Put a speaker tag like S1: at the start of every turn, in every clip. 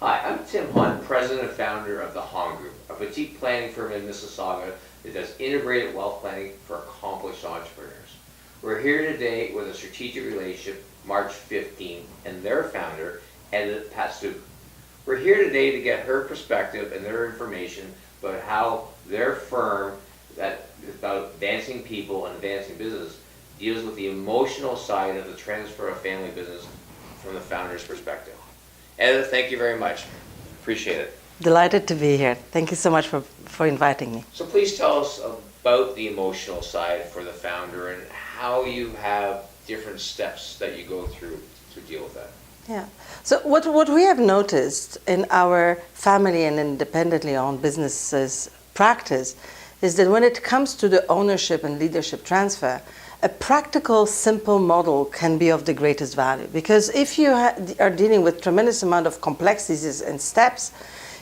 S1: Hi, I'm Tim Hunt, president and founder of the Han Group, a boutique planning firm in Mississauga that does integrated wealth planning for accomplished entrepreneurs. We're here today with a strategic relationship, MarchFifteen, and their founder, Edyta Pacuk. We're here today to get her perspective and their information about how their firm that is about advancing people and advancing business deals with the emotional side of the transfer of family business from the founder's perspective. Edyta, thank you very much. Appreciate it.
S2: Delighted to be here. Thank you so much for inviting me.
S1: So please tell us about the emotional side for the founder and how you have different steps that you go through to deal with that.
S2: Yeah. So what we have noticed in our family and independently owned businesses practice is that when it comes to the ownership and leadership transfer, a practical, simple model can be of the greatest value. Because if you are dealing with tremendous amount of complexities and steps,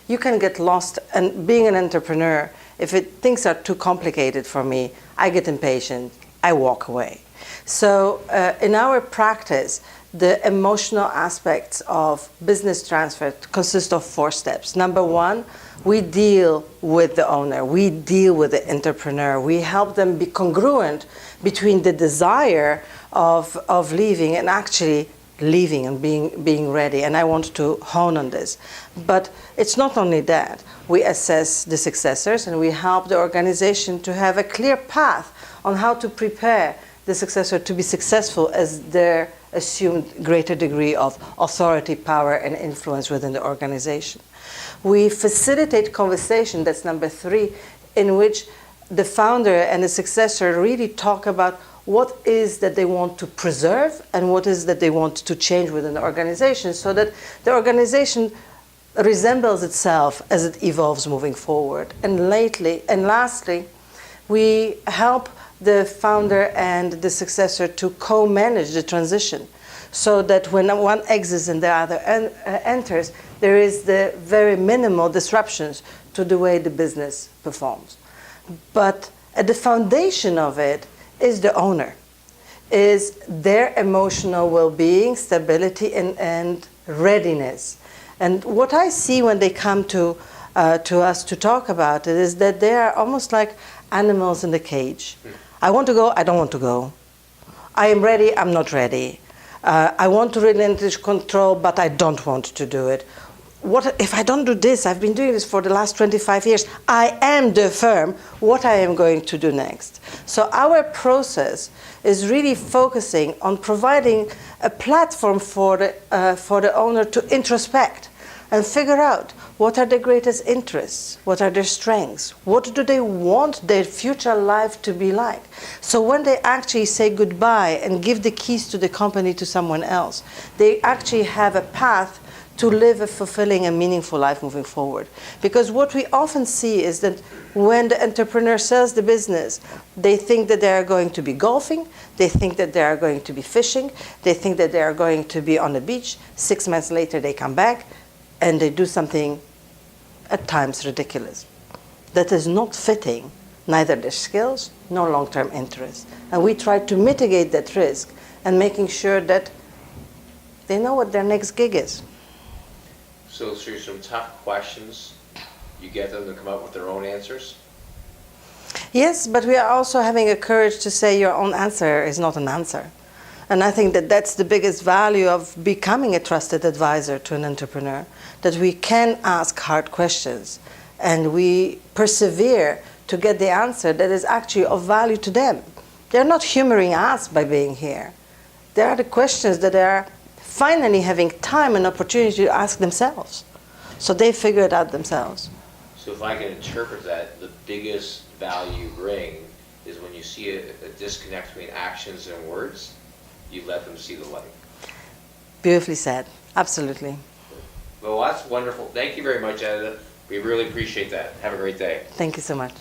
S2: you can get lost. And being an entrepreneur, if things are too complicated for me, I get impatient, I walk away. So in our practice, the emotional aspects of business transfer consist of 4 steps. Number 1, we deal with the owner, we deal with the entrepreneur, we help them be congruent between the desire of leaving and actually leaving and being ready. And I want to hone on this. But it's not only that. We assess the successors and we help the organization to have a clear path on how to prepare the successor to be successful as their assumed greater degree of authority, power, and influence within the organization. We facilitate conversation, that's number 3, in which the founder and the successor really talk about what is that they want to preserve and what is that they want to change within the organization so that the organization resembles itself as it evolves moving forward. And lastly, we help the founder and the successor to co-manage the transition so that when one exits and the other enters, there is the very minimal disruptions to the way the business performs. But at the foundation of it is the owner, is their emotional well-being, stability, and readiness. And what I see when they come to us to talk about it is that they are almost like animals in the cage. I want to go, I don't want to go. I am ready, I'm not ready. I want to relinquish control, but I don't want to do it. What if I don't do this? I've been doing this for the last 25 years. I am the firm. What I am going to do next? So our process is really focusing on providing a platform for the owner to introspect and figure out what are their greatest interests, what are their strengths, what do they want their future life to be like. So when they actually say goodbye and give the keys to the company to someone else, they actually have a path to live a fulfilling and meaningful life moving forward. Because what we often see is that when the entrepreneur sells the business, they think that they are going to be golfing, they think that they are going to be fishing, they think that they are going to be on the beach. 6 months later they come back and they do something at times ridiculous that is not fitting neither their skills nor long-term interests. And we try to mitigate that risk and making sure that they know what their next gig is.
S1: So through some tough questions, you get them to come up with their own answers?
S2: Yes, but we are also having a courage to say your own answer is not an answer. And I think that that's the biggest value of becoming a trusted advisor to an entrepreneur, that we can ask hard questions and we persevere to get the answer that is actually of value to them. They're not humoring us by being here. There are the questions that they are finally having time and opportunity to ask themselves. So they figure it out themselves.
S1: So if I can interpret that, the biggest value you bring is when you see a disconnect between actions and words, you let them see the light.
S2: Beautifully said. Absolutely.
S1: Well, that's wonderful. Thank you very much, Edyta. We really appreciate that. Have a great day.
S2: Thank you so much.